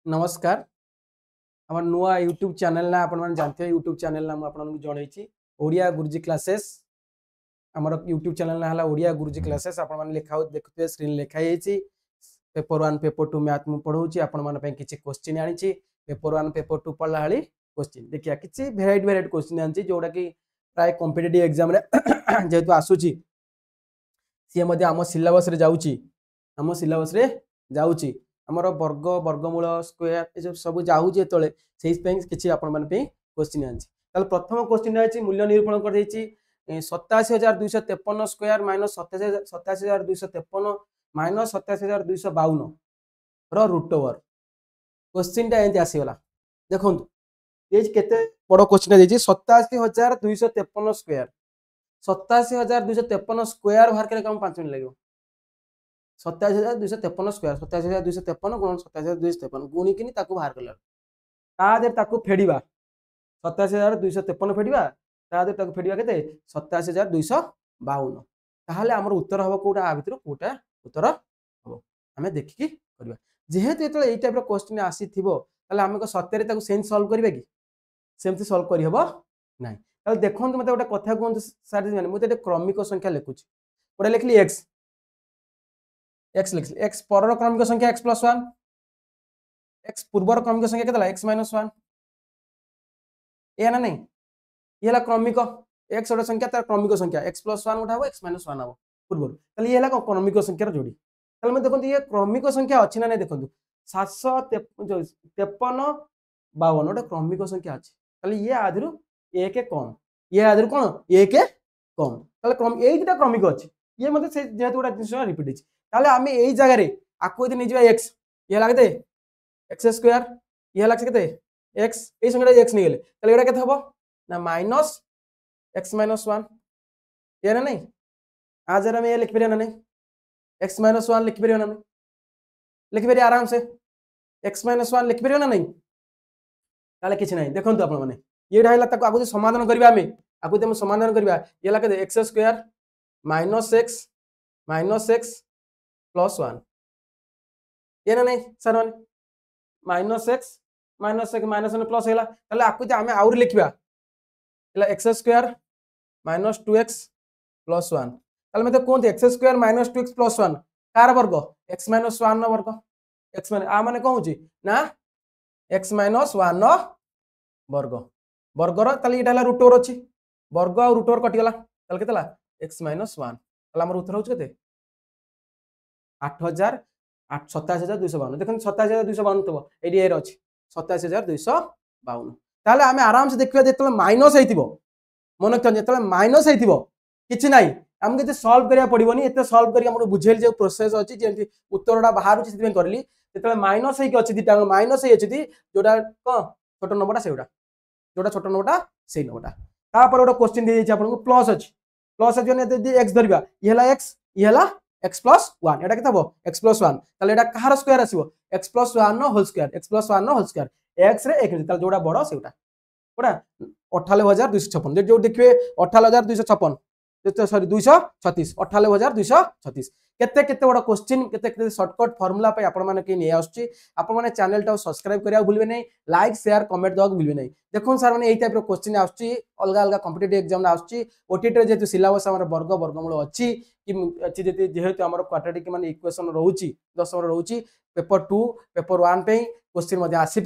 नमस्कार आम नुआ यूट्यूब चैनल ना आपण जानते यूट्यूब चैनल ना आपको जनई ओडिया गुरुजी क्लासेस आमर यूट्यूब चैनल ना ओडिया गुरुजी क्लासेस आपण लिखा देखुए स्क्रीन लिखाई पेपर 1 पेपर 2 मैथ मु पढ़ाऊँ आपण किसी क्वेश्चन आनी पेपर 1 पेपर 2 पढ़ला भाई क्वेश्चन देखिए किसी भेराइट क्वेश्चन आनी जोटा कि प्राय कॉम्पिटिटिव एग्जाम जेहेतु आसूची सी आम सिलेबस रे जाउची आम सिलेबस रे जाउची आमर वर्ग वर्गमूल स्क्वायर ये सब जाऊँगी जो किसी क्वेश्चन आनी प्रथम क्वेश्चन रही मूल्य निरूपण कर 87,253 square minus 87,253 minus 87,252 root over question टा आसीगला देखो ये केते बड़ क्वेश्चन देछि 87,253 स्क्वायर 87,253 स्क्वायर बाहर करे कम 5 मिनट लगे 87,253 स्क्वायर 87,253 गुण 87,253 गुणिकिनी ताकू बाहर कला ताकू फेडिबा 87,253 फेडिबा ताकू फेडिबा केते 87,252 ताहले हमर उत्तर हबो कोटा आ भितर कोटा उत्तर हबो हमें देखि करबा जेहेतु एतो एई टाइप रो क्वेश्चन आसी थिबो ताले हम को सत्य रे ताकू सेंस सॉल्व करबे कि सेमति सॉल्व करि हबो नाही ताले देखंतु मते ओटा कथा कोन सारी जाने मते क्रमिक संख्या लिखुची ओटा लिखली x x लिख x पर क्रमिक संख्या x + 1 x पूर्वर क्रमिक संख्या केतला x - 1 ए ना नहीं ये ला क्रमिक x ओटा संख्या तार क्रमिक संख्या x + 1 उठाबो x - 1 हबो पूर्वर तले ये ला क्रमिक संख्या जोड़ी तले मैं देखंतु ये क्रमिक संख्या अछि ना नहीं देखंतु 753 52 ओटा क्रमिक संख्या अछि तले ये आदिरु 1 कम ये आदिरु कोन 1 कम तले क्रम ए दुटा क्रमिक अछि ये मते से जेहेतु ओटा जिंस रिपीट अछि ताले आमे एई जगह रे आको यदि निजबा x ये लागते x स्क्वायर ये लागसे केते x एई संख्या x नै गेले ताले एडा केते हबो ना माइनस x - 1 ये ना नहीं आ जरा में ये लिख परिया ना नहीं x - 1 लिख परिया ना नहीं लिख परिया आराम से x - 1 लिख परिया ना नहीं ताले किछ नहीं देखंतु आपण माने ये ढाइला ताको आगु समाधान करबा हमें आगु हम समाधान करबा ये लागते x स्क्वायर माइनस x + 1 ये ना नहीं सर माने माइनस x माइनस प्लस हैला ताले आकु जे हमें आउर लिखबा हैला x स्क्वायर माइनस 2x + 1 ताले मते कोन x square minus 2x + 1 car वर्ग x - 1 न वर्ग x माने आ माने कहूची ना x - 1 वर्ग वर्गर ताले इटा रूट ओवर अछि वर्ग और रूट ओवर कटि गला ताले केतला x - 1 ताले हमर उत्तर होछ केते 87,252 देखो 87,252 तब ये अच्छी 87,252 ताहले आमे आराम से देखिबा जेतले माइनस हेतिबो मन रखन जेतले माइनस हेतिबो किछि नाही हमके जे सॉल्व करिया पड़िबोनी एते सॉल्व करिया हमरो बुझेल जे प्रोसेस अछि जे उत्तरडा बाहर छि सिथि करली जेतले माइनस हे कि अछि दिटा माइनस हे अछि जोडा क छोटो नंबरटा सेउडा जोडा छोटो नंबरटा सेई नंबरटा ता पर ओडा क्वेश्चन दे छि आपन को प्लस अछि ने x धरिबा ये हला x ये हला x + 1 एटा केता हो x + 1 ताले एटा कहार स्क्वायर आसीबो x + 1 नो होल स्क्वायर x + 1 नो होल स्क्वायर x रे 1 ताले जोडा बडो सेउटा ओडा 98,256 जो देखिबे 98,256 सॉरी 236 98,236 केते केते बडो क्वेश्चन केते केते शॉर्टकट फार्मूला पे आपण माने के नै आछी आपण माने चैनल टा सब्सक्राइब करिया भूलबे नै लाइक शेयर कमेंट दक भूलबे नै देखोन सर माने एई टाइप रो क्वेश्चन आछी अलगा अलगा कॉम्पिटिटिव एग्जाम ना आछी ओटीटी जेतु सिलेबस हमर वर्ग वर्गमूल अछि कि अछि जेहेतु हमर क्वाड्रेटिक माने इक्वेशन रहउची 10 नंबर रहउची पेपर 2 पेपर 1 पे क्वेश्चन मध्ये आसी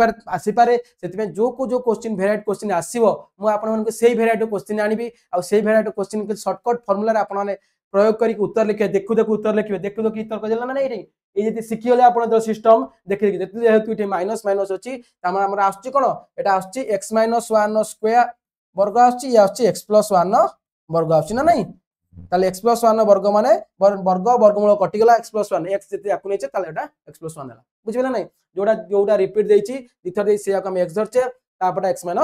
पारे सेति जो क्वेश्चन वेराइट क्वेश्चन आसीबो मु आपण माने सेही वेराइट क्वेश्चन आनिबी आ सेही वेराइट क्वेश्चन के शॉर्टकट फार्मूला रे आपण माने प्रयोग करी उत्तर लिखे देखु उत्तर लिखबे देखु उत्तर कदेला ना नै ए जति सिखियले आपण जो सिस्टम देखि जेहेतु इथे माइनस माइनस अछि तामा हमरा आछी कोन एटा आछी x - 1 स्क्वायर वर्ग आछी या आछी x + 1 वर्ग आछी ना नै ताले x + 1 वर्ग माने वर्ग वर्गमूल कटि गला x + 1 x जति आकु नेचे ताले एटा x + 1 हला बुझिबे ना नै जोडा रिपीट देछि दिथर दे से हम x धरचे तापटा x - 1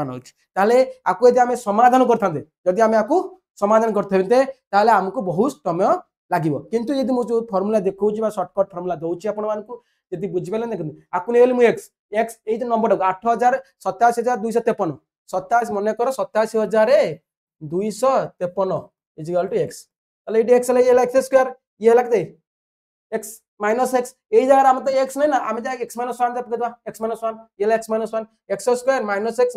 होछि ताले आकु यदि हम समाधान करथांते यदि हम आकु समाधान करथेते ताले हमकु बहुत समय लागिवो किंतु यदि मु जो फार्मूला देखौछि बा शॉर्टकट फार्मूला दउछि आपण मानकु यदि बुझिबेले देखु आकु नेले मु x एई जे नंबर 87,253 27 मने कर 87,253 इक्वल टू x ताले एटी x ये x स्क्वायर ये लगते x माइनस एक्स ये जगह आम तो एक्स नहीं ना आम एक्स माइनस वन पकईदा एक्स माइनस वन ये x minus one x square minus x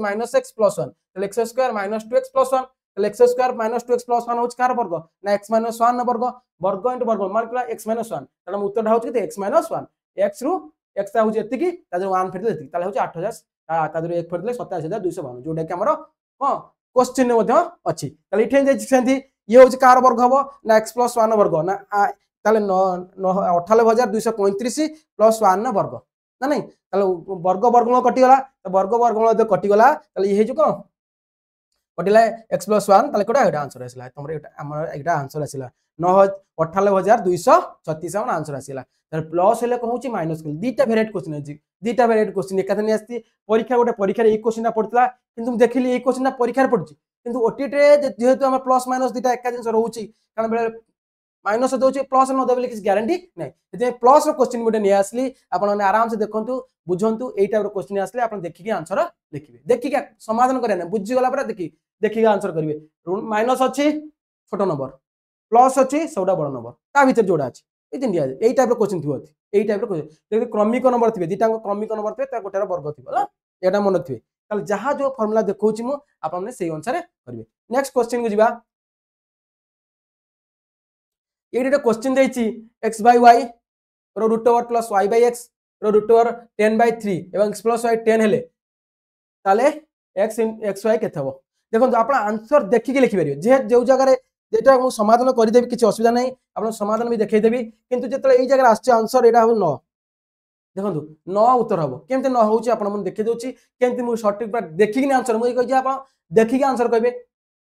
plus one x square minus two x plus one x square minus two x plus one हूँ कार वर्ग ना एक्स माइनस वन वर्ग वर्ग into वर्ग mark x minus one तेना उत्तर हूँ x minus one x रु एक्स हूँ एति वन फेरदे हूँ 8000 एक फेरदे 27252 जोटा कि आम कौन क्वेश्चन अच्छी ये हूँ कार वर्ग हम ना एक्स प्लस वन वर्ग ना 98,235 प्लस वन वर्ग ना नहीं वर्ग वर्गमूल कटिगला वर्ग वर्गमूल कटिगला ये कौन कटिला एक्स प्लस वन कौटा यहाँ आंसर आसला तुम यहाँ आंसर आसला 98,236 आंसर आसला प्लस हेल्ले कौन हो माइनस दीटा भेराइट क्वेश्चन अच्छी दीटा भेराइट क्वेश्चन एकाथरे आसी परीक्षा गोटे परीक्षा ये क्वेश्चन पड़ता कि देखिली ये क्वेश्चन परीक्षा पड़ी कि ओटीटी जेहेतु आम प्लस माइनस दीटा एका जिन रोचे कारण बेले माइनस दौर प्लस नदेले किसी ग्यारंटी नहीं प्लस क्वेश्चन गोटे नहीं आसली आपने आराम से देखु बुझंतु यही टाइप क्वेश्चन आसले आप देखिए आंसर लिखिए देखिए समाधान करें बुझीगला देखिए आंसर करेंगे माइनस अच्छी छोट नंबर प्लस अच्छी सबटा बड़ नंबर ता भर जोड़ा अच्छी यही टाइप क्वेश्चन थी यही टाइप देखिए क्रमिक नंबर थे दीटा क्रमिक नंबर थे गोटे वर्ग थी यहाँ मन रखिए जहाँ जो फर्मुला देखा आपने से अनुसार करेंगे नेक्स्ट क्वेश्चन को जावा ये क्वेश्चन देती x by y root over plus y by x root over 10/3 एवं एक्स प्लस वाई 10 हेले ताले एक्स एक्स वाई केते हबो देखो आप आंसर देखिए लिखिपारे जे जो जगह जेटा मु समाधान करदेवी किसी असुविधा नहीं आप समाधान भी देखदेवी किंतु जो ये जगह आसছে आंसर यहाँ हम 9 देखो 9 उत्तर हम केमती 9 होची आपण मन देखि दोची केमती मु सटीक बात देखिक आंसर मुझे कहि आप देखिक आंसर कहबे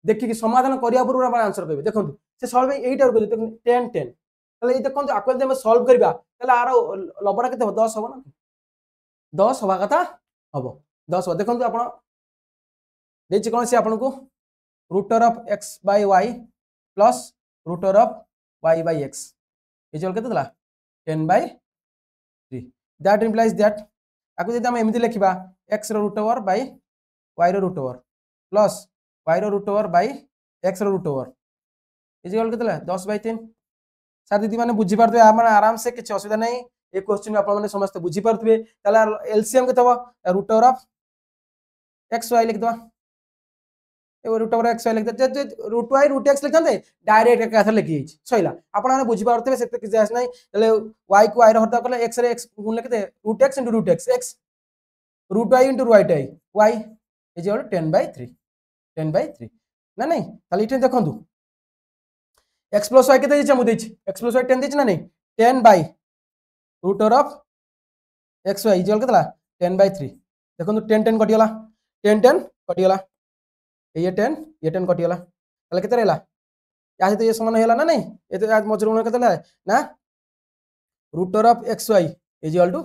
देखिक समाधान करिया पूर्व आप आंसर कहबे देखो से सॉल्व एटा 10 10 ताले ये देखो आको जब सॉल्व करबा ताले आरो लबड़ा केते 10 हो ना 10 हवा कथा हम 10 हो देखो आपण देछि कोन से आपण को रूटर of x by y plus रूटर ऑफ y बाय x ये चल केते 10/3 दैट इंप्लाइज दैट आको जदि हम एमिति लिखिबा x रो रूट ओवर बाय y रो रूट ओवर प्लस y रो रूट ओवर बाय x रो रूट ओवर इजिकल केते 10/3 सर दीदी माने बुझी पारते आप आराम से किसी असुविधा नहीं ये क्वेश्चन आप समस्त बुझी पारते एलसीएम के root over of x y लिख दवा रूट ओवर एक्स वाई लिख दे रूट वाई रूट एक्स लिखते डायरेक्ट एक लिखी सैला आपने बुझी पारते से किसी आस ना वाई को वाई हरता कले एक्स रे एक्स गुण लिखते root x into root x root y into y टाई वाई इजिकल 10/3 ना नहीं ताले इठे देखंतु एक्स प्लस वाई के मुझे एक्स प्लस वाई 10 देछि ना नहीं 10 by root over of x y equal केतला 10/3 देखो 10 10 कटिगला 10 10 कटिगला ये 10 कटिगला ताले केते रहला या सहित ये समान हैला ना नहीं ये आज मजर गुण केते ना root over of x y equal to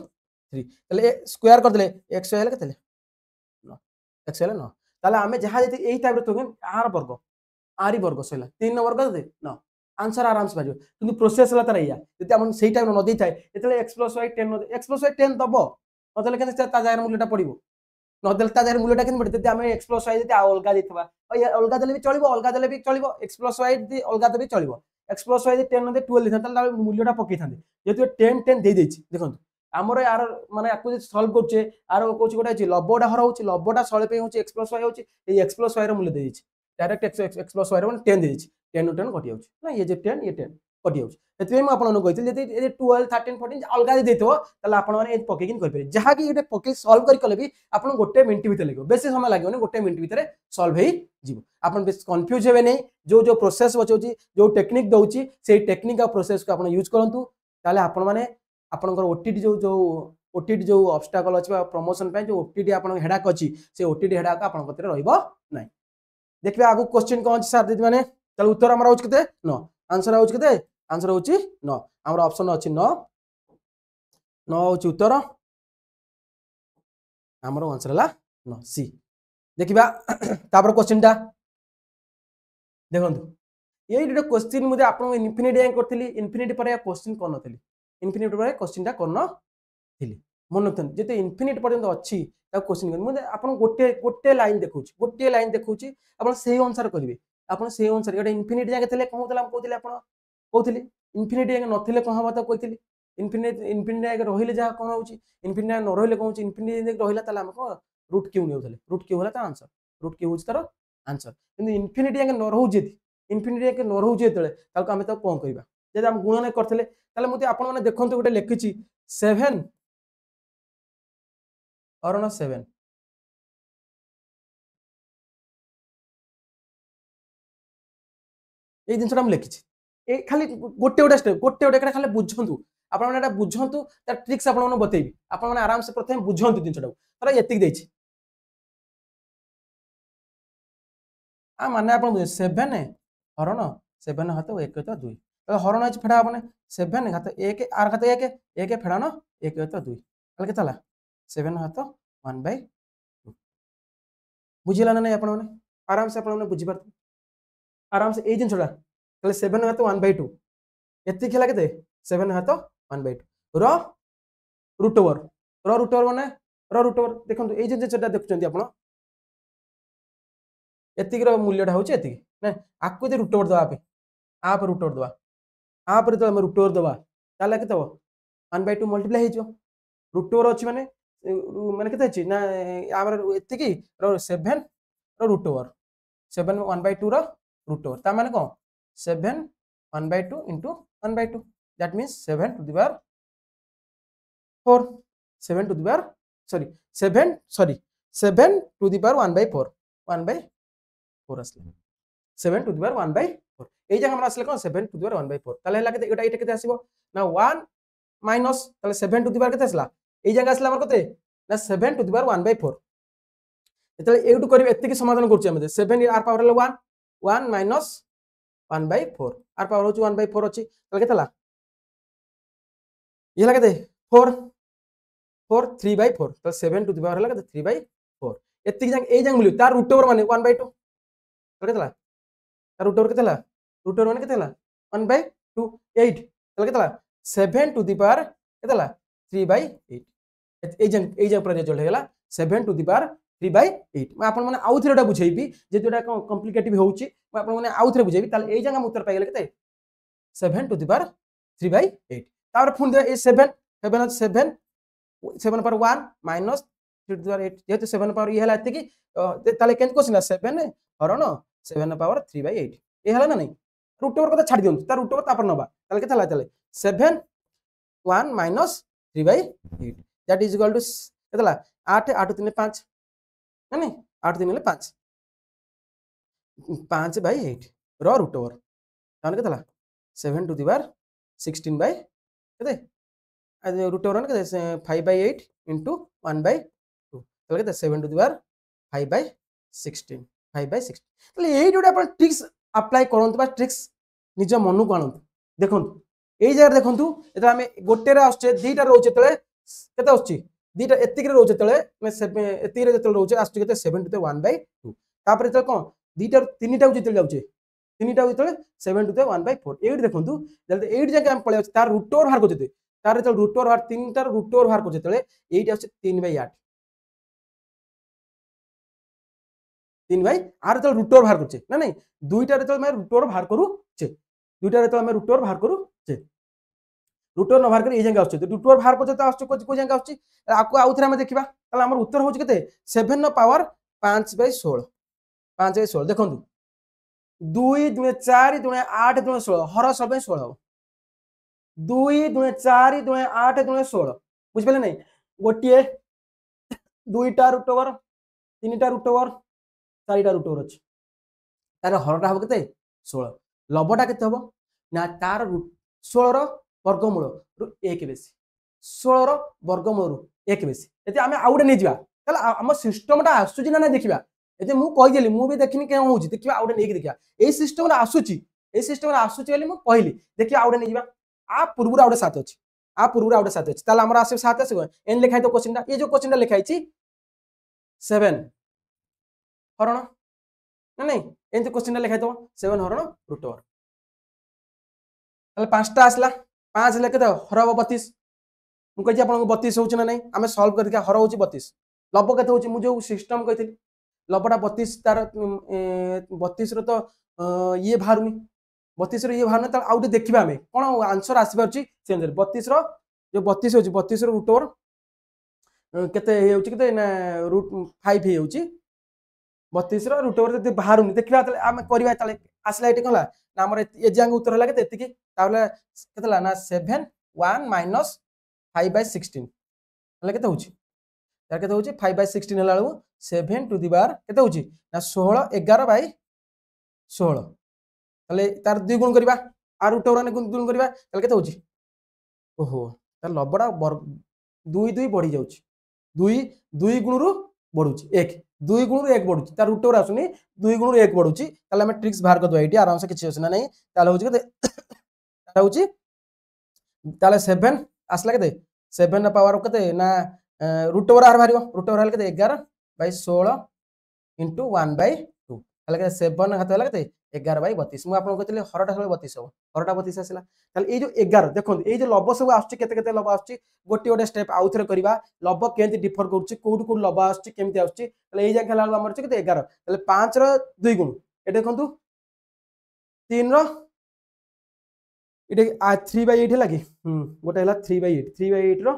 3 ताले स्क्वायर कर देले एक्स वाई केते 9 एक्स वाई 9 ताले हमें जहां जति एही टाइप रो तो आर वर्ग आरी वर्ग सैला 3 वर्ग दे 9 आंसर आराम से बाजो किंतु प्रोसेस हला तार या जति हम सेही टाइम न देई थाए एतले x + y 10 x + y 10 दबो नतले केन ता जायर मूल्यटा पड़िबो नदल ता जायर मूल्यटा केन पड़ते हम x + y जति अलगा देथबा या अलगा देले भी चलिबो अलगा देले भी चलिबो x + y जति अलगा देले भी चलिबो x + y जति 10 नदे 12 लिखन ताले मूल्यटा पकई थांदे जेतु 10 10 देई देछि देखंतु हमर यार माने आकु सॉल्व करछे आरो कोछि गोटा छि लबोडा हर होछि लबोडा सळे पे होछि x + y होछि ए x + y रो मूल्य देइ छि डायरेक्ट x + y रो 10 देइ छि 10 नु 10 कटि जाउछि ना ये जे 10 ये 10 कटि जाउछि एतबे म आपन कहितै जदि ए 12 13 14 अलगा देथो ताले आपन माने ए पके किन करि पारे जहा कि एटे पके सॉल्व करि कले भी आपन गोटे मिनिट भीतर लागो बेसी समय लागोनी गोटे मिनिट भीतर सॉल्व हेई जीवो आपन बेस कंफ्यूज हेबे नै जो जो प्रोसेस बचौछि जो टेक्निक दउछि सेही टेक्निक आ प्रोसेस को आपन यूज करंतु ताले आपन माने आपनकर ओटीटी जो ऑब्स्टेकल अछि प्रमोशन पे जो ओटीटी आपन हेडाक अछि से ओटीटी हेडाक आपन कतरे रहइबो नै देखबे आगु क्वेश्चन कोन अछि सर दीदी माने चल उत्तर हमर होछ केते 9 आंसर होछ केते आंसर होछ 9 हमर ऑप्शन अछि 9 9 होछ उत्तर हमर आंसर हला 9 सी देखिबा तापर क्वेश्चन ता देखंतु ये क्वेश्चन मुझे आपन इन्फिनिटी एंग करथिली इन्फिनिटी पर क्वेश्चन कोन नथिली इन्फिनिटी पर क्वेश्चन ता कोन थिली मन रखन जेते इन्फिनिटी पर्यंत अछि ता क्वेश्चन कर मुझे आपन गोटे लाइन देखौची आपन सेही अनुसार करिवे आपन सेही अनुसार एटा इन्फिनिटी जाके थले कहउतला हम कहउतले आपन कहउतली इन्फिनिटी जाके नथिले कह हबा त कहइतली इनफिनिटी इनफिनिटी आगे रहिले जा कोन होउची इनफिनिटी न रहिले कोन होउची इनफिनिटी रहिला ताले हम को रूट क्यू नेउथले रूट क्यू होला त आंसर रूट क्यू होउची तार आंसर किंतु इनफिनिटी आगे न रहउची इनफिनिटी आगे न रहउची एतले ताको हम त कोन कहिबा जे हम गुणन करथले ताले मुते आपण माने देखंतु गोटे लिखिची 7 हरण 7 এই জিনিসটা আমি লিখিছি এই খালি গোটে গোটে স্টেপ গোটে গোটে খালি বুঝন্তু আপন মানে এটা বুঝন্তু তার ট্রিক্স আপন মানে বতেইবি আপন মানে আরাম সে প্রথমে বুঝন্তু জিনিসটা তারা এতিক দেইছি आ माने आपन बुझे 7 हरण 7 हाथ 1 तो 2 तो हरण अछि फेडा आपने 7 हाथ 1 आर हाथ 1 1 फेडा न 1 तो 2 ताले केतला 7 हाथ 1/2 बुझिला ना नहीं आपन माने आराम से आपन माने बुझि पार आराम से ए जिनसडा ताले 7 हाथ 1/2 एति खेला केते 7 हाथ 1/2 र रूट ओवर माने र रूट ओवर देखंतु ए जिनसडा देखुचंती आपन एतिक मूल्यटा हूँ एतिक ना आपको रूट ओवर दवा पे आप रूट ओवर दवा आप तो रूट ओवर दवा ताले केते 1/2 मल्टीप्लाई हो रूट ओवर अच्छी माने माने केते अछि ना आमर एतिक 7 रूट ओवर 7 1/2 रो रूट ओवर ता माने कोन 7 1/2 into 1/2 that means 7 to the power 4 7 to the power sorry 7 to the power 1/4 1/4 আসলে 7 to the power 1/4 এই যে আমরা আসলে কোন 7 to the power 1/4 তাহলে হলা কেতে এটা কেতে আসিবো না 1 মাইনাস তাহলে 7 to the power কেতে আসলা এই জায়গা আসলে আমার কত না 7 to the power 1/4 তাহলে এইটু করিবে এতিকি সমাধান করছি আমি 7 আর পাওয়ার হলো 1 1 মাইনাস 1/4 আর পাওয়ার হচ্ছে 1/4 ଅଛି তাহলে কেতে হলা ইহলা কেতে 4 4 3/4 তাহলে 7 to the power হলা কেতে 3/4 এতিকি জায়গা এই জায়গা মিলিব তার রুট ওভার মানে 1/2 केतला रूट ओवर केतला रूट ओवर माने केतला 1/2 8 तले केतला 7 टू द पावर केतला 3/8 ए जे पूरा रिजल्ट हेला 7 टू द पावर 3/8 मैं आपन माने आउ थेरटा बुझेइबी जे जोटा कॉम्प्लिकेटिव होउची मैं आपन माने आउ थेर बुझेइबी ताले ए जंगा उत्तर पाइ गेले केते 7 टू द पावर 3/8 तापर फुन दे ए 7 7 पर 1 माइनस 3 टू द पावर 8 जेते 7 पावर ई हेला एते की ताले केन क्वेश्चन 7 हरण 7 पावर 3/8 ए हला ना नहीं रूट ओवर कथा छाड़ दियंतु ता रूट ओवर तापर नबा ताले केता हला ताले 7 1 minus 3/8 that is equal to केतला 8 8 3 5 ना नहीं 8 3 5 5/8 र रूट ओवर ताने केतला 7 टू द पावर 16 बाय केते रूट ओवर ने केते 5/8 into 1/2 ताले केते 7 टू द पावर 5/16 5/16 তাহলে এই দুটো আপন ট্রিক্স अप्लाई করন্ত বা ট্রিক্স নিজ মনু আনন্ত দেখন্ত এই জায়গা দেখন্ত এটা আমি গোটেরে আসছে দুইটা রয়েছে তলে কেতে আসছে দুইটা এতিক রে রয়েছে তলে মানে এতিক রে যেতে রয়েছে আসছে কেতে 7 to the 1/2 তারপরে তো কোন দুইটা তিনটা যেতে যাচ্ছে তিনটা যেতে 7 to the 1/4 এইট দেখন্ত তাহলে এইট জায়গা আমি পড়ে আছে তার রুট ওভার বাহার করতে তার যেতে রুট ওভার তিনটার রুট ওভার বাহার করতে তলে এইটা আছে 3/8 3/8 আর তো রুট ওভার বাহার করছে না নাই দুইটার তো আমি রুট ওভার বাহার করুছে দুইটার তো আমি রুট ওভার বাহার করুছে রুট ওভার ন বাহার করে এই জায়গা আসছে রুট ওভার বাহার করতে আসছে কোই জায়গা আসছে আকু আউথরে আমি দেখিবা তাহলে আমার উত্তর হচ্ছে কেতে 7 নো পাওয়ার 5/16 5/16 দেখন্তু 2 2 4 2 8 2 16 হর 16 হবে 2 2 4 2 8 2 16 বুঝ পেলে নাই গোটিয়ে দুইটা রুট ওভার তিনটা রুট ওভার চারিটা রুট ওভার আছে তার হরটা হবে কেতে 16 লবটা কেতে হবে না তার 16 র বর্গমূল রু 1 বেশি 16 র বর্গমূল রু 1 বেশি এতে আমি আউটে নেই যা তাহলে ଆମ সিস্টেমটা আসুচি না না দেখিবা এতে মু কই দেলি মু भी देखिनी কেন होउची देखिबा आउटे नेकी देखिया এই সিস্টেমটা আসুচি বলি মু কইলি देखिया आउटे নেই যা आ पूर्व आउटे साथ अछि आ पूर्व आउटे साथ अछि ताले हमरा आसे साथ आसे एन लिखाइ तो क्वेश्चनटा ये जो क्वेश्चनटा लिखाइची 7 हरण ना नहीं एंत क्वेश्चनटा लिखाइ तो 7 हरण रूट ओवर ताले पांचटा आसला 5 लेके तो हर 32 मु कहि आपन 32 होउची ना नहीं हमें सॉल्व करके हर होउची 32 लब केते होउची मु जो सिस्टम कहितली लबटा 32 तार 32 रो तो ये बाहरुनी 32 रो ये बाहरुनी त आउटे देखिबा हमें कोन आंसर आसी परची से 32 रो जो 32 होची 32 रो रूट ओवर केते हे होची केते ना रूट 5 हे होची 32 रो रूट ओवर जति बाहरुनी देखिबा तले हम करबा तले आसला एटी कोला ना हमर ए जांग उत्तर होला केते एतिकी ताबले केतला ना 7 1 माइनस 5/16 हले केते होची तार केते होची 5/16 हला बेलू 7 टू द पावर केते होची ना 16 11/16 हले तार 2 गुण करबा आ रूट ओवर ने गुण करबा तले केते होची ओहो तार लबडा 2 2 बढ़ी जाउची 2 2 गुण रु बढ़ुची 1 2 गुण रु 1 बढ़ुची तार रूट ओवर आसुनी 2 गुण रु 1 बढ़ुची तले हम ट्रिक्स बाहर कर दो एटी आराम से किछि असना नहीं ताले होची केते ताले होची ताले 7 आसला केते 7 ना पावर केते ना रूट ओवर आर भारियो रूट ओवर हल केते 11/16 इनटू 1/2 हल केते 7 हाथ हल केते 11/32 मु आपन कहतले हरटा हल 32 हो हरटा 32 आसला ताले ए जो 11 देखो ए जो लब सब आछी केते केते लब आछी गोटी गोटे स्टेप आउथरे करबा लब केंति डिफर करछि कोड कोड लब आछी केमति आछी ताले ए जा खेला हमर केते 11 ताले 5 रो 2 गुण ए देखंतु 3 रो इटे 3/8 है लागी गोटे हला 3/8 रो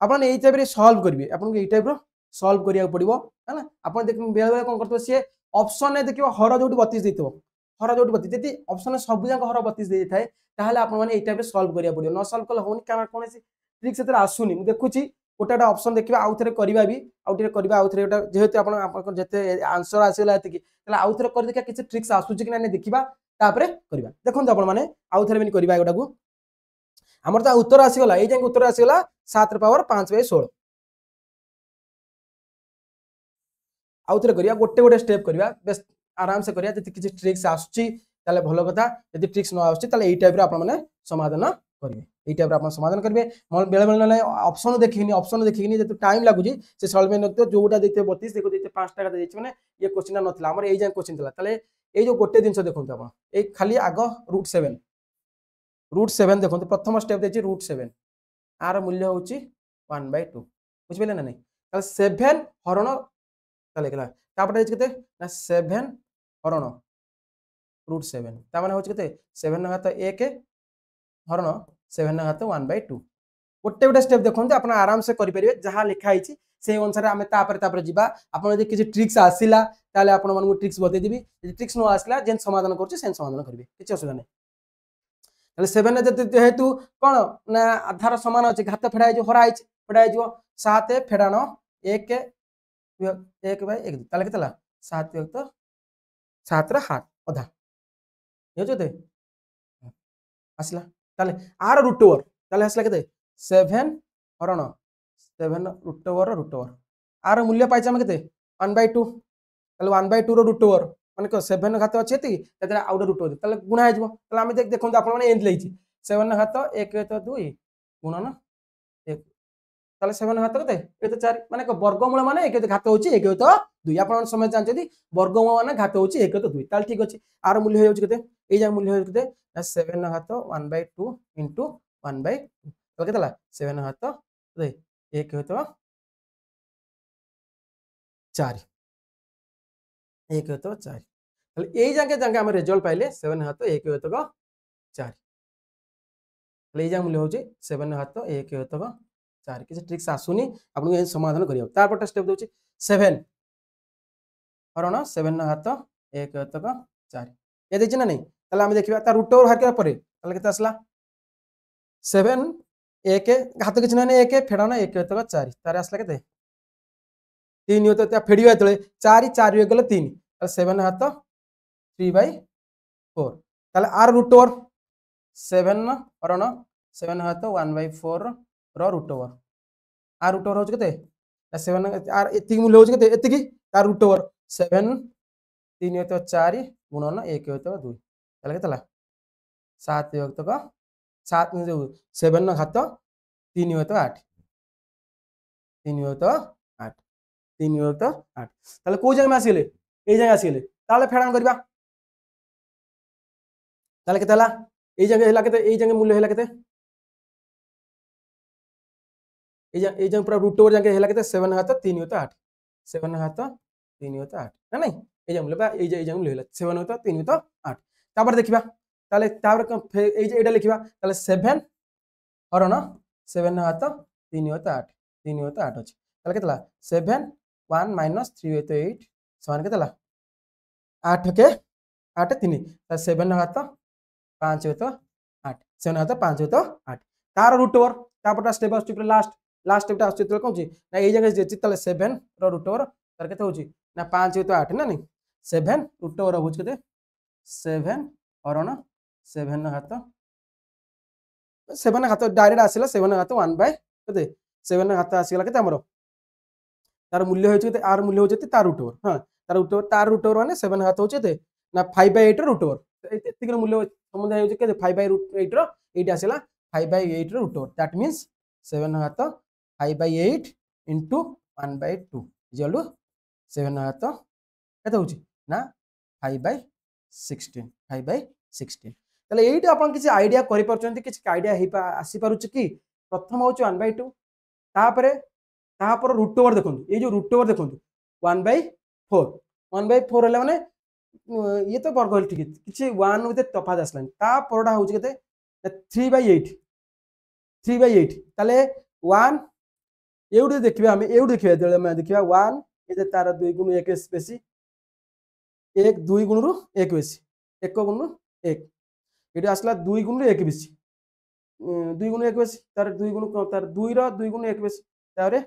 अपन एई टाइप रे सॉल्व करबे अपन एई टाइप रो सॉल्व करिया पड़िबो हैना अपन देख बेले बेले कोन करतो से ऑप्शन ने देखिबो हर जोटी 32 देइतो हर जोटी 32 जति ऑप्शन सब जाक हर 32 देइ थाए ताहले अपन माने एई टाइप रे सॉल्व करिया पड़िबो न सॉल्व कले होनी काना कोन से ट्रिक सेतर आसुनी मु देखुची गोटाटा ऑप्शन देखिबा आउथरे करबा भी आउथरे करबा आउथरे गोटा जेहेतु अपन जते आंसर आसीला एतिकी तले आउथरे कर देखा किछ ट्रिक्स आसुची कि ना देखिबा तापरे करबा देखंतु अपन माने आउथरे बिन करबा गोटा को हमर ता उत्तर आसी गला ए जे उत्तर आसी गला 7 रे पावर 5/16 आउथरे करिया गोटे गोटे स्टेप करिया बेस आराम से करिया जति किछि ट्रिक्स आसुची ताले भलो कथा यदि ट्रिक्स न आसुची ताले एई टाइप रे आपण माने समाधान करबे एई टाइप रे आपण समाधान करबे मोर बेले बेले नै ऑप्शन देखिनी जति टाइम लागुजी से सॉल्व में नतो जोटा देते 32 देखो देते 5 टाका देछि माने ये क्वेश्चन नथला हमर एई जे क्वेश्चन थला ताले एई जो गोटे दिनस देखंतु आपण एई खाली आगो रूट 7 देखो प्रथम स्टेप देछि रूट 7 आर मूल्य होछि 1/2 बुझ पेले ना नहीं ताले 7 हरण ताले केला तापर देछि केते ना 7 हरण रूट 7 ता माने होछि केते 7 न घात 1 हरण 7 न घात 1/2 गोटे गोटे स्टेप देखंतु आपण आराम से करि परिबे जहा लिखा आइछि से अनुसार हमें तापर जिबा आपण यदि किछि ट्रिक्स आसिला ताले आपण मानकु ट्रिक्स बते दिबी यदि ट्रिक्स न आसिला जेन समाधान करछि सेन समाधान करबे किछि असुविधा नै ताले 7 जेहेतु कोन ना आधार समान अछि घात फेडाय जो हराय फेडाय जो 7 फेडानो 1 1/1 ताले केतला 7 तो 7 रा हाथ आधा हे जोते आसला ताले आर रूट ओवर ताले आसला केते 7 हरण 7 रूट ओवर आर मूल्य पाइछ हम केते 1/2 ताले 1/2 रो रूट ओवर माने को 7 घात अछि ती तदरा आउट रूट ओवर ताले गुणा हे जबो ताले हम देखंतु आपण माने एंड लेछि 7 घात 1 तो 2 गुणन 1 ताले 7 घात केते ए तो 4 माने को वर्गमूल माने 1 घात होछि 1 तो 2 आपण समय जानछथि वर्गमूल माने घात होछि 1 तो 2 ताले ठीक अछि आर मूल्य हे होछि केते ए जा मूल्य हे केते 7 घात 1/2 इनटू 1/2 तो केतला 7 घात 1 तो 4 1 तो 4 ताले ए जाके हम रिजल्ट पाइले 7 घात 1 तो 4 ताले ए जा मूल्य होछि 7 घात 1 तो 4 किछ ट्रिक्स आसुनी आपन ए समाधान करियो तारपटा स्टेप दोछि 7 हरण 7 घात 1 तो 4 ए देछि ना नहीं ताले हम देखिबा ता रूट ओवर हर के परे ताले केते आसला 7 1 घात किछ ना 1 फेडाना 1 तो 4 तारे आसला केते 3 होते ता फेडिबा तळे 4 4 रे गेले 3 ताले 7 घात 3/4 ताले आर रूट ओवर 7 हरण 7 घात 1/4 रो रूट ओवर आर रूट ओवर हो केते 7 आर एति मूल्य हो केते एति की तार रूट ओवर 7 3 तो 4 गुणन 1 तो 2 ताले केतला 7 तो 7 जो 7 न घात 3 तो 8 3 तो 8 3 तो 8 ताले को जगह में आसीले ए जगह आसीले ताले फेडान करबा ताले केतला ए जगह हैला केते ए जगह मूल्य हैला केते ए जगह पूरा रूट ओवर जगह हैला केते 7 घात 3 तो 8 7 घात 3 तो 8 ना नहीं ए जगह मूल्य बा ए जगह मूल्य हैला 7 तो 3 तो 8 तापर देखिबा ताले तापर ए जे एटा लिखिबा ताले 7 हरण 7 घात 3 घात 8 3 घात 8 अछि ताले केतला 7 1 माइनस 3 घात 8 समान केतला 8 के 8 3 ता 7 घात 5 घात 8 7 घात 5 घात 8 तार रूट ओवर तापटा स्टेप आछि पुरा लास्ट स्टेप आछि तो कोन छी ना ए जगह जे तले 7 रो रूट ओवर तार केते होची ना 5 घात 8 ना नहीं 7 रूट ओवर होच केते 7 हरण 7 घात 7 घात डायरेक्ट आसिला 7 घात 1 बाय केते 7 घात आसिला केते हमरो तार मूल्य होची केते आर मूल्य होची तार रूट ओवर हां तार रूट ओवर माने 7 घात होची ते ना 5 बाय 8 रूट ओवर एतिक मूल्य समुदाय होची केते 5 बाय रूट 8 रो 8 आसिला 5 बाय 8 रो रूट ओवर दैट मींस 7 घात 5 by 8 into 1 by 2 equal to 7 घात केते होची ना 5 बाय 16 5 बाय 16 ताले एइट आपण किछि आईडिया करि परचंती किछि आईडिया हे आसी पारुछ कि प्रथम होची 1 बाय 2 तापर रूट ओवर देखो ये जो रूट ओवर देखो 1 बाय 4 1 बाय 4 हला माने ये तो वर्ग होल ठीक किछि 1 विथ तफात आसलानी ता परडा होची केते 3 बाय 8 3 बाय 8 ताले 1 एउडे देखिबे हम एउडे देखिबे जले हम देखिबा 1 ये तार 2 गुण 1 बेसी 1 2 गुण रु 1 बेसी 1 गुण रु 1 एटी आसला 2 गुण रु 1 बेसी 2 गुण 1 बेसी तार 2 गुण तार 2 रो 2 गुण 1 बेसी तारे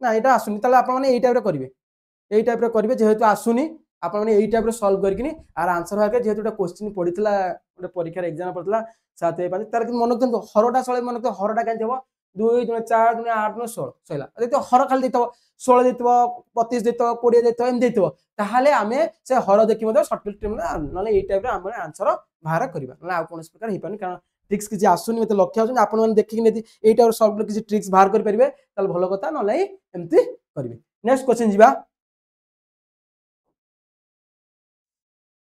ना एटा आसुनी ताले आपण माने एई टाइप रे करिवे जेहेतु आसुनी आपण माने एई टाइप रे सॉल्व करकिनी आर आंसर हाके जेहेतु एटा क्वेश्चन पडितला ओटे परीक्षा रे एग्जाम पडितला 7 5 तार कि मन कन हरडा 16 मन तो हरडा काई देबो 2 2 4 2 8 2 16 सइला तो हर खाली देतबो 16 देतबो 25 देतबो 20 देतबो एम देतबो ताहाले आमे से हर देखि मते शॉर्ट ट्रिम ना एई टाइप रे हम आंसर बाहर करबा ना आ कोन प्रकार हे पानी कारण ट्रिक्स किछि आसुनी मते लक्ष्य आछन आपण माने देखि नेति एई टाइप सॉल्व किछि ट्रिक्स बाहर कर परिबे ताल भलो कथा न लाई एमती करबे नेक्स्ट क्वेश्चन जिबा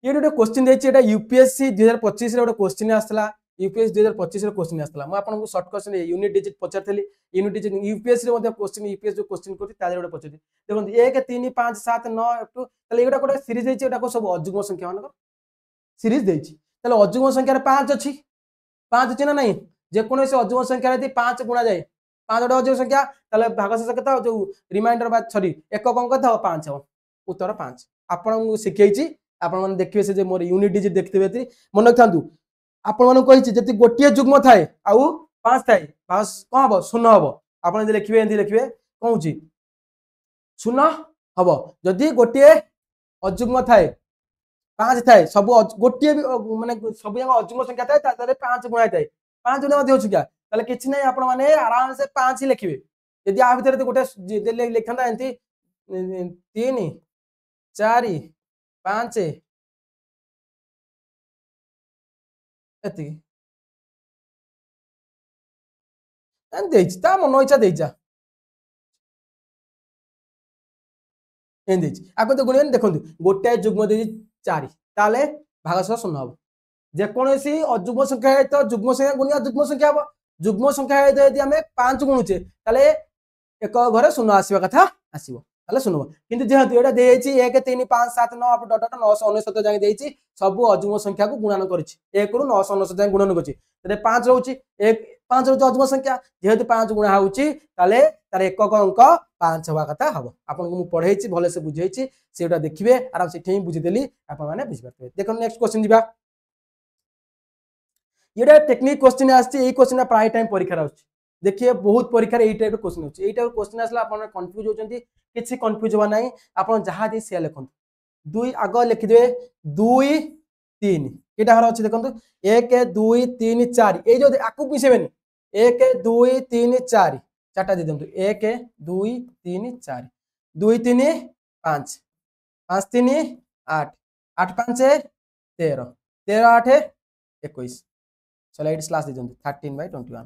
ये गोटे क्वेश्चन देछि एटा यूपीएससी 2025 रे गोटे क्वेश्चन आस्तला यूपीएससी 2025 रे क्वेश्चन आस्तला म आपन को शॉर्ट क्वेश्चन यूनिट डिजिट पचारथली यूनिट डिजिट यूपीएससी रे मध्ये क्वेश्चन यूपीएससी जो क्वेश्चन करति ताले गोटे पचारथि देखो 1 3 5 7 9 अप टू ताले एटा गोटे सीरीज देछि एटा को सब अजुग्म संख्या मानक सीरीज देछि ताले अजुग्म संख्या रे 5 अछि 5 अछि ना नहीं जे कोनो से अजुग्म संख्या रे 5 गुणा जाय 5 गोटे अजुग्म संख्या ताले भागशेष केता जो रिमाइंडर बा सॉरी एक कोन कथा 5 हो उत्तर 5 आपन को सिखैछि आपण माने देखिबे से जे मोर यूनिट डिजिट देखथिबे मन रखथांतु आपण माने कहिछि जति गोटिए जुग्म थाए आउ 5 थाए बस कोन हबो शून्य हबो आपण जे लिखिबे एंदी लिखिबे कहूछि शून्य हबो जदि गोटिए अजुग्म थाए 5 थाए सब गोटिए माने सब जगह अजुग्म संख्या थाए तारे 5 गुणा थाए 5 गुणा मध्ये होछि का ताले किछि नै आपण माने आराम से 5 ही लिखिबे यदि आ भीतर गोटे लिखंदा एंती 3 4 5 एति एन देछि ता मन इच्छा देइजा एन देछि आको तो गुणन देखंतु गोटे जुग्म देछि 4 ताले भागशेष शून्य हबो जे कोनोसी अजुग्म संख्या है तो जुग्म संख्या गुणिया जुग्म संख्या हबो जुग्म संख्या है यदि हमें 5 गुणुचे ताले एक घरे शून्य आसीबा कथा आसीबो ताले शून्य किंतु जेहेतु एटा देछि 1 3 5 7 9 अप डॉट 999 जाय देछि सब अजुग्म संख्या को गुणन करछि 1 रु 999 जाय गुणन करछि तते 5 रहउछि 1 5 रु अजुग्म संख्या जेहेतु 5 गुणा होउछि ताले तार एकक अंक 5 हवा कथा हबो आपन को मु पढैछि भले से बुझैछि सेटा देखिबे आराम से ठेई बुझि देली आपन माने बुझि पाते देखो नेक्स्ट क्वेश्चन दिबा येडा टेक्निक क्वेश्चन आछि एई क्वेश्चन प्राय टाइम परीक्षा आछि देखिए बहुत परीक्षा एई टाइप क्वेश्चन होछि एई टाइप क्वेश्चन आसला आपन कंफ्यूज होचंती किछि कंफ्यूज होबा नाही आपन जहा दे से लिखंतु 2 आगो लिखि देबे 2 3 केटा हर अछि देखंतु 1 2 3 4 ए जो आकु मिसेबेनी 1 2 3 4 चारटा दे दंतु 1 2 3 4 2 3 5 5 3 8 8 5 13 13 8 21 चलो एट स्लैश दे दंतु 13/21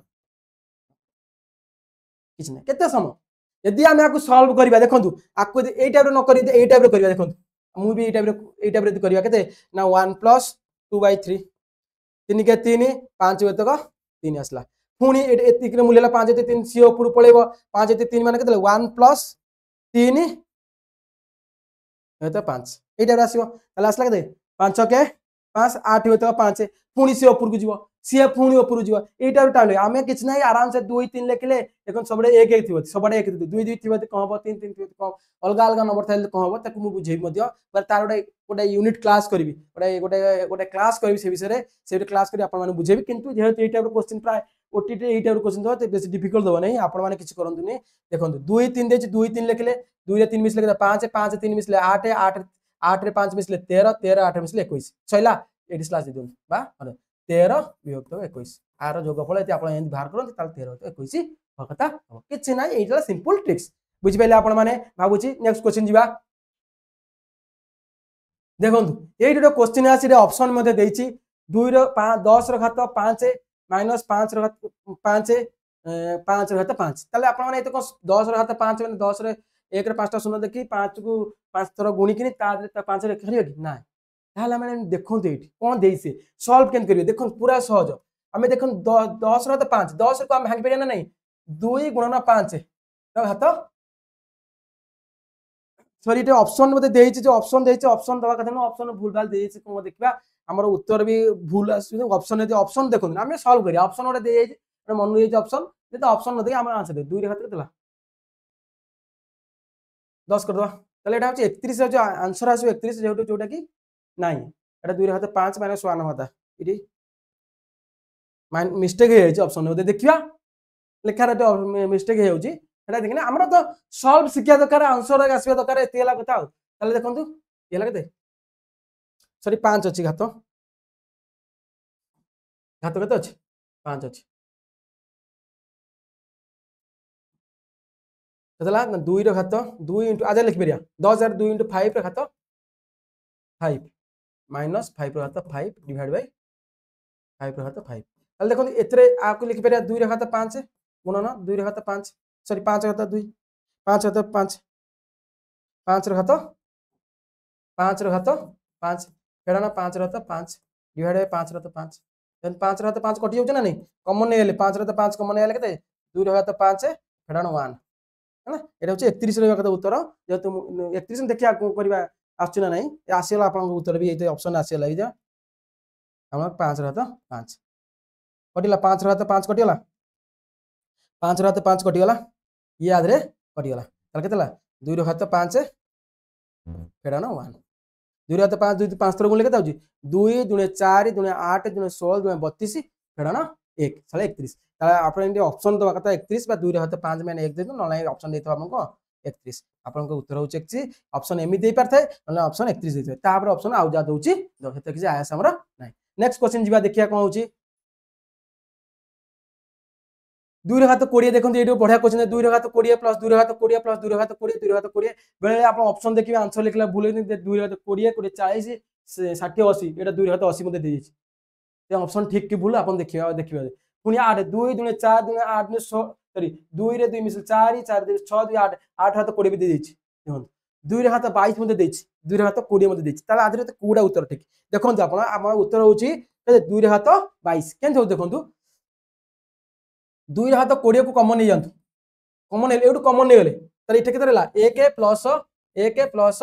किछ नै केते समय यदि हम आकु सॉल्व करबा देखंतु आकु ए टाइप रे न करी ए टाइप रे करबा देखंतु मु भी ए टाइप रे करबा केते ना 1 + 2/3 3 के 3 5 तक 3 आसला पुनी एतिक रे मूल्य 5 ते 3 सी ऊपर पळेबो 5 ते 3 माने केते 1 + 3 एतो 5 ए टाइप आसीबो तला आसला केते 5 के 5 8 तो 5 पुणी सी ऊपर को जीव सी पुणी ऊपर जीव एटा टाइम आम कि ना आराम से 2 3 लिखले देखो सब एक एक थी सब एक 2 2 थी कम हम 3 3 थी कम अलग अलग नंबर था कम हम ताको मु बुझेबी तार गोटे गोटे यूनिट क्लास करी गोटे गोटे गोटे क्लास करी से विषय से क्लास करी आपन माने बुझेबी किंतु जेहेतु एटा क्वेश्चन प्राय ओटीटी एटा क्वेश्चन दो बेसी डिफिकल्ट दबो नहीं आपन माने किछ करंतु नहीं देखो 2 3 देछि 2 3 लिखले 2 रे 3 मिसले 5 5 3 मिसले 8 8 8 रे 5 मिसले 13 13 8 मिसले 21 सइला एडी स्लैश दे दोन बा 13 विभक्त 21 आर जोगफल यदि आपण एंड बाहर करन ताल 13 तो 21 हकता हो किछ नै एटा सिंपल ट्रिक्स बुझि पइले आपण माने भाबुची नेक्स्ट क्वेश्चन जिबा देखंतु एइटा क्वेश्चन आसी रे ऑप्शन मध्ये देछि 2 रो 10 रो घात 5 माइनस 5 रो घात 5 5 रो घात 5 ताले आपण माने एते 10 रो घात 5 माने 10 रे 1 रे 5 टा शून्य देखि 5 को 5 थरो गुणी किनी ता 5 रे करियो कि ना ताले माने देखंतु एठी कोन देइ से सॉल्व केन करियो देखन पूरा सहज हमें देखन 10 रो घात 5 10 को हम भाग परिया ना नहीं 2 गुणन 5 रो घात सॉरी ये ऑप्शन मते देइछि जो ऑप्शन देइछि ऑप्शन दवा कथा न ऑप्शन भूल भाल देइछि को देखबा हमर उत्तर भी भूल आसी ऑप्शन यदि ऑप्शन देखो हम सॉल्व करिया ऑप्शन ओटे देइछि मन देइछि ऑप्शन जे ऑप्शन न दे हम आंसर दे 2 रे खातिर केतला 10 कर दवा तले एटा होछि 31 जो आंसर आसी 31 जेउटा जोटा कि नाही एटा 2 रे खातिर 5 माइनस 1 होता इडी मिस्टेक हे जाइछि ऑप्शन ओटे देखिबा लेखा रे मिस्टेक हे होछि एटा देखिना हमरा तो सॉल्व शिक्षा दरकार आंसर आसीबा दरकार एते ला कथा ताले देखंतु ये लागते सॉरी 5 अछि घात घात कते अछि 5 अछि कतला 2 रो घात 2 * आज लिख परिया 10000 2 * 5 रो घात 5 माइनस 5 रो घात 5 डिवाइड बाय 5 रो घात 5 ताले देखंतु एतरे आकु लिख परिया 2 रो घात 5 गुणन 2 रो घात 5 सॉरी 5 घात 2 5 घात 5 5 रो घात 5 रो घात 5 फेडाना 5 रो घात 5 डिवाइड बाय 5 रो घात 5 देन 5 रो घात 5 कटि जाउछ ना नहीं कॉमन नेले 5 रो घात 5 कॉमन नेले केते 2 रो घात 5 फेडाना 1 है ना एटा होछ 31 रो कथा उत्तर जेतु 31 देखिया को करबा आछु ना नहीं आसीला आपन उत्तर भी एते ऑप्शन आसीला ई जा हम 5 रो घात 5 कटिला 5 रो घात 5 कटिला 5 रो घात 5 कटिला ये आदरे कटिगला ताल केतला 2 रो घात 5 फेडाना 1 2 रो घात 5 2 5 थरो गुण केता होची 2 * 4 * 8 * 16 * 32 फेडाना 1 साले 31 ताले आपण इंडी ऑप्शन दवा कथा 31 बा 2 रो घात 5 माने 1 देतो न ऑप्शन देतो हमको 31 आपण को उत्तर होची 31 ऑप्शन एमि देई परथे न ऑप्शन 31 देतो तापर ऑप्शन आउ जा दोची हेते कि आयास हमरा नाही नेक्स्ट क्वेश्चन जिबा देखिया कोन होची 2 रो घात 20 देखंतु एडो बढ़िया क्वेश्चन 2 रो घात 20 प्लस 2 रो घात 20 प्लस 2 रो घात 20 2 रो घात 20 बेले आपण ऑप्शन देखिबे आंसर लिखला भूल नै 2 रो घात 20 20 40 60 80 एटा 2 रो घात 80 मते देइछि ते ऑप्शन ठीक कि भूल आपण देखिबा पुनी 8 2 * 4 * 8 * सॉरी 2 रे 2 मिसल 4 4 2 6 2 8 8 घात 20 भी देइछि देखंतु 2 रो घात 22 मते देइछि 2 रो घात 20 मते देइछि ताला आदरे कोडा उत्तर ठीक देखंतु आपण हमर उत्तर होची 2 रो घात 22 केन हो देखंतु 2 रो घात 20 को कॉमन नै जानतु कॉमन एडु कॉमन नै गले त इठे केते रहला 1 प्लस 1 प्लस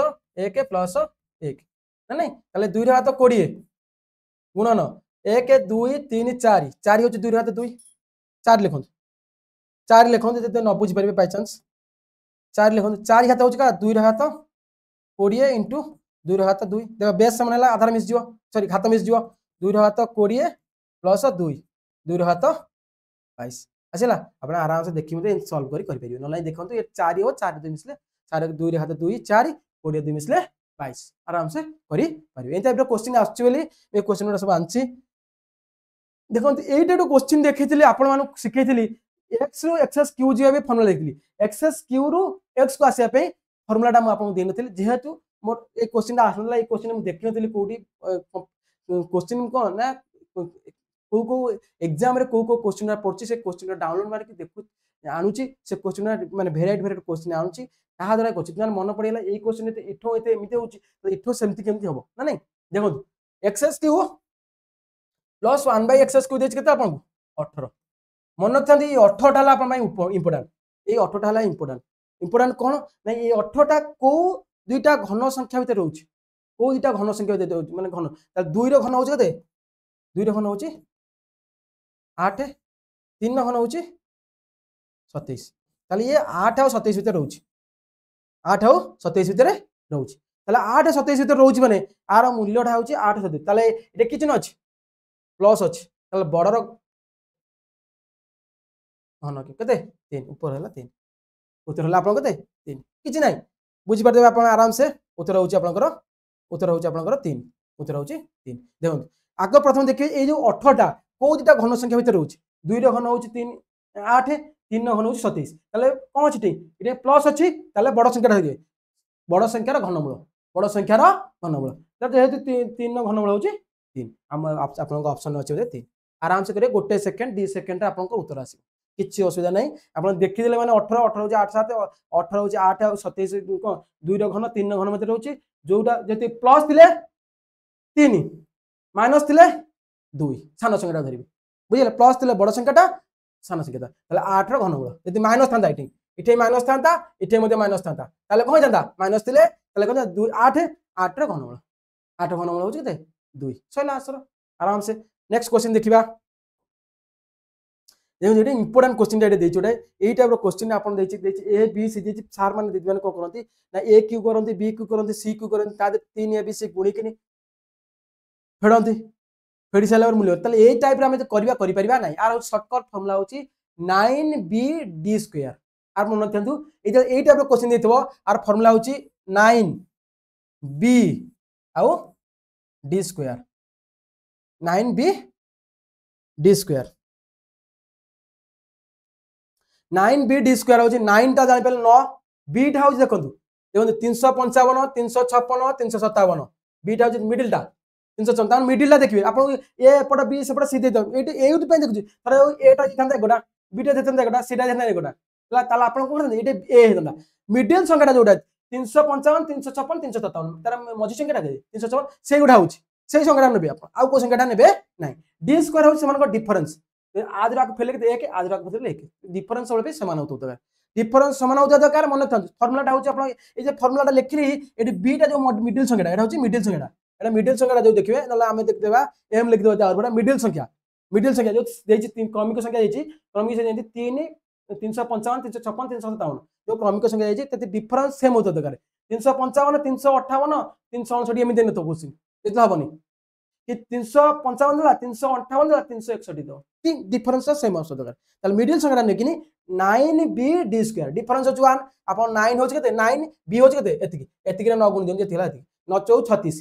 1 प्लस 1 ना नहीं ताले 2 रो घात 20 गुणन 1 2 3 4 4 होची 2 रो घात 2 4 लिखंतु 4 लिखंतु जते न बुझि परबे बाय चांस 4 लिखंतु 4 घात होची का 2 रो घात 20 * 2 रो घात 2 देखो बेस समान हला आधार मिस जिवो सॉरी घात मिस जिवो 2 रो घात 20 प्लस 2 2 रो घात 22 आसिला आपण आराम से देखि मते सॉल्व करि परियो न देखंतु ये 4 हो 4 2 मिसले 4 2 रे हाथ 2 4 20 2 मिसले 22 आराम से करि परियो ए टाइप रो क्वेश्चन आछी बोली ए क्वेश्चन रो सब आंची देखंतु ए टाइप रो क्वेश्चन देखैथिली आपण मानु सिखैथिली x रो एक्स क्यू जिया बे फार्मूला देखली x क्यू रो x को आसिया पे फार्मूला टा म आपन देन नथिली जेहेतु मोर ए क्वेश्चन आसनला ए क्वेश्चन म देखिनथिली कोडी क्वेश्चन को ना को एग्जाम रे को क्वेश्चन पड़छि से क्वेश्चन डाउनलोड मार के देखु आनुची से क्वेश्चन माने वेराइटी क्वेश्चन आनुची ताहा द्वारा क्वेश्चन मन पड़िला ए क्वेश्चन इठो एते एमिते होची तो इठो सेमति केमति हबो ना नहीं देखो x cube plus 1/x cube देछ केते आपन 18 मन रखथांदी 18 टा आपन भाई इंपोर्टेंट ए 18 टा इंपोर्टेंट कोन नै ए 18 टा को दुईटा घन संख्या भीतर रहउची को दुईटा घन संख्या भीतर रहउची माने घन 2 रो घन होची केते 2 घन होची 8 3 घन होची 27 ताले ये 8 और 27 भितर रहउची 8 और 27 भितर रहउची ताले 8 27 भितर रहउची माने आर मूल्यटा होची 8 27 ताले एटा किछ न अछि प्लस अछि ताले बडर घन केते 3 ऊपर हला 3 उत्तर हला आपन केते 3 किछ नै बुझि परते आपन आराम से उत्तर होची आपनकर उत्तर होची आपनकर 3 उत्तर होची 3 देखो आग प्रथम देखिए ए जो 18 टा को दिटा घन संख्या भितर रहउची 2 रो घन होची 3 8 3 घन होची 27 ताले कोन अछि इटे प्लस अछि ताले बड़ संख्याटा होई बड़ संख्यार घनमूल बड़ संख्यार घनमूल त जेहेतु 3 घनमूल होची 3 हम आपनक ऑप्शन अछि 3 आराम से करे गोटे सेकंड 2 सेकंड रे आपनक उत्तर आसी किछि असुविधा नै आपन देखि देले माने 18 18 होची 8 7 18 होची 8 और 27 को 2 रो घन 3 घन मध्ये रहउची जोटा जति प्लस थिले 3 माइनस थिले 2 सान संख्याटा धरिबे बुझिले प्लस थिले बड़ संख्याटा सान संख्याटा ताले 8 रो घनमूल जति माइनस थांता इटे माइनस थांता इटे मध्ये माइनस थांता ताले कोन जानता माइनस थिले ताले कोन 2 8 8 रो घनमूल 8 घनमूल होची केते 2 सैला आंसर आराम से नेक्स्ट क्वेश्चन देखिबा देखो ये इंपोर्टेंट क्वेश्चन रे देछि ओडे एई टाइप रो क्वेश्चन आपन देछि ए बी सी देछि सार मान देछि माने को करंती ना ए क्यू करंती बी क्यू करंती सी क्यू करंती ता 3 ए बी सी गुणी किनी फेडंती फेडी साला मूल्य तले एई टाइप रे हम करि परिबा नै आर शॉर्टकट फार्मूला होछि 9b d स्क्वायर आर मन थंतु एई टाइप रो क्वेश्चन देथिबो आर फार्मूला होछि 9b आउ d square 9b d square 9b d square होची 9 टा जानि पेल 9 b टा होची देखंतु देखंतु 355 356 357 b टा होची मिडिल टा 357 मिडिल टा देखिबे आपण ए पड b सेपड सी दे दो एटी एउत पे देखुची अरे ए टा किथांता गोडा b टा देतंता गोडा सी टा देतंता गोडा तला तला आपण कोन एटी ए हेतंता मिडिल संख्याटा जोडा 355 356 357 तार मझी संख्याटा के 356 से गोडा होची से संख्याटा नेबे आपण आ को संख्याटा नेबे नै d स्क्वायर होची समान को डिफरेंस आज राक फेले के एक आज राक फेले एक डिफरेंस होले समान होतो दरकार डिफरेंस समान होतो दरकार मन था फार्मूलाटा होची आपण ए जे फार्मूलाटा लेखिरी एटी b टा जो मिडिल संख्याटा एटा होची मिडिल संख्याटा एटा मिडिल संख्याटा जो देखिबे नला हमें देख देबा एम लिख देबा और बड़ा मिडिल संख्या जो देछि 3 क्रमिक संख्या देछि क्रमिक संख्या देछि 3 355 356 357 जो क्रमिक संख्या देछि तते डिफरेंस सेम होतो दरकार 355 358 369 एमि देन तो क्वेश्चन एतो हबनी कि 355 ला 358 ला 361 दो तीन डिफरेंस सेम आसो दरकार ताल मिडिल संख्याटा नेकिनी 9b d स्क्वायर डिफरेंस होच 1 अपन 9 होच केते 9 b होच केते एतिकी रे 9 गुण दियन जे थिला एतिकी 9 4 36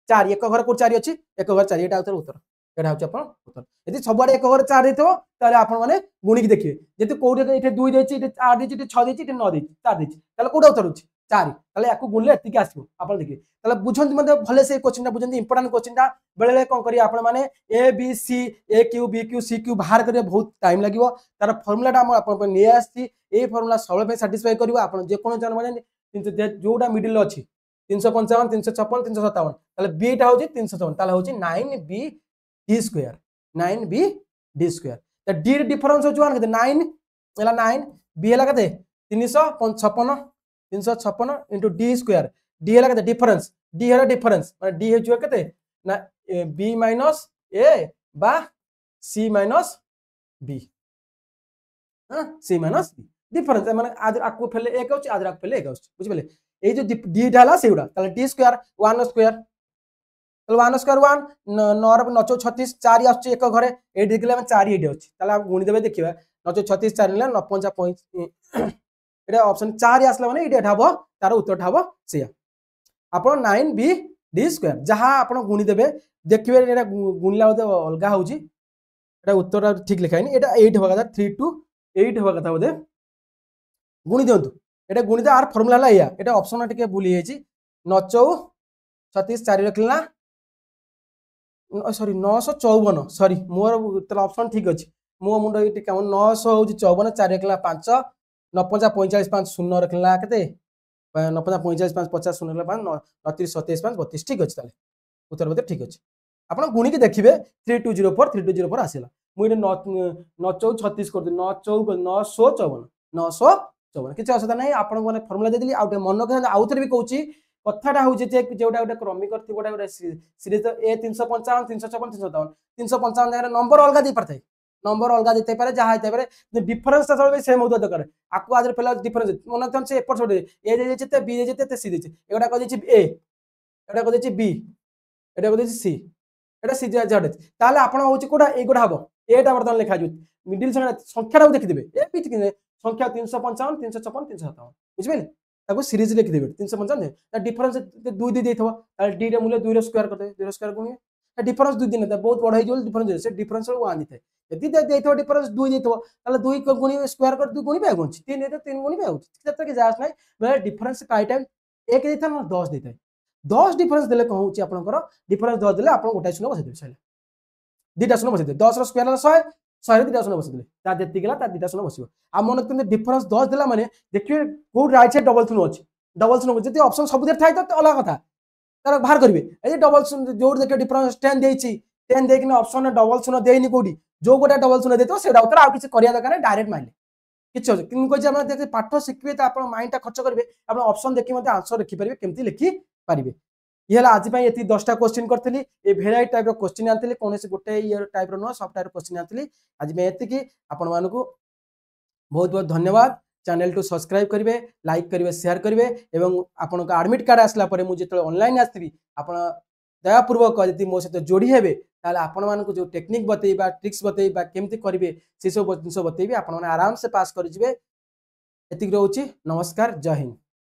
4 एक घर को 4 अछि एक घर 4 एटा उत्तर एटा होच अपन उत्तर यदि सबआडे एक घर 4 देतो ताले आपण माने गुणी की देखिबे जति कोडे एठे 2 देछि एठे 8 देछि एठे 6 देछि एठे 9 देछि 4 देछि ताले कोडा उत्तर होछि 4 ताले याकू गुणले एतिकी आसीबो आपण देखिबे ताले बुझंती मते भले से क्वेश्चनटा बुझंती इंपोर्टेंट क्वेश्चनटा बेले कोन करी आपण माने A B C A Q B Q C Q बाहर करे बहुत टाइम लागिवो तार फार्मूलाटा हम आपण पे नै आछि ए फार्मूला सबले पे सैटिस्फाई करबो आपण जे कोन जन माने किंतु जोडा मिडिल अछि 355 356 357 ताले बी टा होछि 357 ताले होछि 9b d square 9b d square त d डिफरेंस होछि 1 केते 9 एला 9 b एला केते 356 356 into d स्क्वायर d एला केते डिफरेंस d एला डिफरेंस माने d हेजु केते ना b minus a बा c minus b हां c minus b डिफरेंस माने आज आकु फेले 1 होछि आज आकु फेले 1 होछि बुझि बेले ए जो d ढाला सेउडा ताले d स्क्वायर 1 स्क्वायर ताले 1 स्क्वायर 1 9 9 36 4 आछी एक घरे ए देखले हम 4 एडी अछि ताले आप गुणी देबे देखिबा 9 36 4 ले 955 एटा ऑप्शन 4 आसला माने एटा हबो तार उत्तर हबो सेया आपण 9b d स्क्वायर जहां आपण गुणी देबे देखिबे एटा गुणला अलगा होउची एटा उत्तर ठीक लिखाइनी एटा 8 होगा 3 to 8 होगा कथा बोले गुणी दियंतु एटा गुणित आर फार्मूला ला या एटा ऑप्शन टिके भूली हेची 9 36 4 रखलना सॉरी 954 सॉरी मोर तला ऑप्शन ठीक अछि मो मुंडो इटी काम 900 होची 54 4 रखला 5 95 45 5 0 रखला केते 95 45 5 50 0 रखला 5 29 27 5 32 ठीक अछि ताले उत्तर बते ठीक अछि आपण गुणी के देखिबे 3204 3204 आसेला मु इटे 936 कर दे 954 954 किछ असुविधा नै आपण माने फार्मूला दे दिली आउटे मन के आउथरे भी कहूची कथाटा हूँ जे जोटा गोटे क्रमिक गोटे गोटे सीरीज तो ए 355 356 357 355 जगह नंबर अलग दे पारे नंबर अलग देते पारे जहाँ होते पारे डिफरेंस सब सेम होता दरकार आपको आज पहला डिफरेंस मन से एपट छोटे ए देते बी देते सी देते एगुटा कह ए एटा कह बी एटा कह सी एटा सी जेड ताले आपण होची कोडा एगुडा हबो एटा बर्तन लिखा जु मिडिल संख्याटा देखिदेबे ए पी संख्या 355 356 357 बुझिबे ताको सीरीज लिखि देबे 355 ता डिफरेंस 2 दी देथबो ताले डी रे मूल्य 2 रो स्क्वायर करते 2 रो स्क्वायर गुणिए ता डिफरेंस 2 दिन ता बहुत बड़ हे जो डिफरेंस से डिफरेंस 1 दिते यदि देथबो डिफरेंस 2 देथबो ताले 2 को गुणिए स्क्वायर कर 2 गुणिए होछ 3 देते 3 गुणिए होछ तत के जास नै बे डिफरेंस काई टाइम 1 देता न 10 देता 10 डिफरेंस देले कहू छी आपनकर डिफरेंस 10 देले आपन गोटा शून्य बसै देबे सैला दुटा शून्य बसै देबे 10 रो स्क्वायर 100 100 रे दुटा शून्य बसै देले ता जेति गेला ता दुटा शून्य बसिबो आ मन तने डिफरेंस 10 देला माने देखिए को राइट साइड डबल शून्य अछि डबल शून्य जति ऑप्शन सब देर थाई तो अलग कथा तार बाहर करिवे ए डबल शून्य जोर देखिए डिफरेंस 10 देछि 10 देकिन ऑप्शन में डबल शून्य देइनी कोडी जो गोटा डबल शून्य देतो सेडा उतर आ किछ करिया दरकार डायरेक्ट माइले किछ हो किन को जे हम देखि पाठ शिखबे त आपन माइंड ता खर्च करिवे आपन ऑप्शन देखि मते आंसर लिखि परिवे केमति लिखि परिवे ये हला आज पई एति 10टा क्वेश्चन करथली ए भेराइटी टाइप रो क्वेश्चन आनथली कोनोसी गोटे ईयर टाइप रो न सब टाइप रो क्वेश्चन आनथली आज मैं एति कि आपन मानको बहुत बहुत धन्यवाद चैनल टू सब्सक्राइब करिवे लाइक करिवे शेयर करिवे एवं आपन का एडमिट कार्ड आसला परे मु जेतले ऑनलाइन आस्थिबी आपन दयापूर्वक यदि मो सहित जोड़ी हेबे ताले आपन मानको जो टेक्निक बतेइबा ट्रिक्स बतेइबा केमति करिवे से सब जिंस बतेइबे आपन माने आराम से पास करि जिवे एति रहउची नमस्कार जय हिंद।